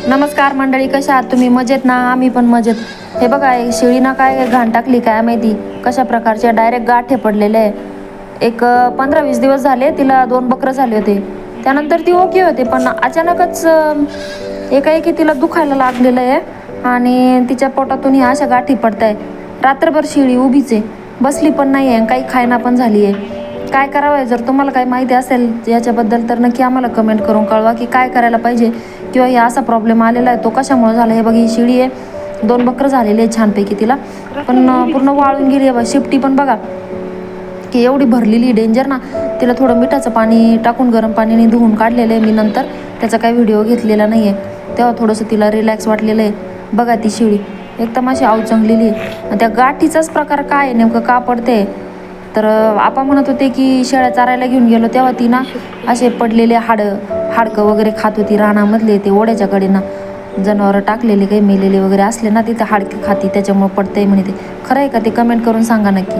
नमस्कार मंडळी, कशा आहात तुम्ही? मजेत ना? आम्ही पण मजेत. हे बघा, शेळीनं काय घाण टाकली काय माहिती, कशा प्रकारचे डायरेक्ट गाठे पडलेले आहे. एक 15-20 दिवस झाले, तिला 2 बकरं झाले होते. त्यानंतर ती ओके होते, पण अचानकच एकाएकी तिला दुखायला लागलेलं आहे आणि तिच्या पोटातून ह्या अशा गाठी पडत आहे. रात्रभर शेळी उभीच आहे, बसली पण नाही आहे, काही खायना पण झाली आहे. काय करावं आहे? जर तुम्हाला काही माहिती असेल याच्याबद्दल तर नक्की आम्हाला कमेंट करून कळवा की काय करायला पाहिजे, किंवा हे असा प्रॉब्लेम आलेला आहे तो कशामुळे झाला. हे बघ, ही शेळी आहे, 2 बकरं झालेले आहे छानपैकी तिला, पण पूर्ण वाळून गेली आहे. बघ, शेपटी पण बघा की एवढी भरलेली, डेंजर ना. तिला थोडं मिठाचं पाणी टाकून गरम पाण्याने धुवून काढलेलं आहे मी, नंतर त्याचा काही व्हिडिओ घेतलेला नाही आहे. तेव्हा थोडंसं तिला रिलॅक्स वाटलेलं आहे. बघा, ती शेळी एकदम अशी अवचंगलेली आहे. त्या गाठीचाच प्रकार काय आहे नेमकं, का पडते? तर आपण म्हणत होते की शेळ्या चारायला घेऊन गेलो तेव्हा ती ना असे पडलेले हाडकं वगैरे खात होती रानामधले. ते ओढ्याच्या कडेनं जनावरं टाकलेले काही मेलेले वगैरे असले ना, तिथं हाडके खाती, त्याच्यामुळे पडतंय म्हणे. ते खरं आहे का? ते कमेंट करून सांगा नक्की.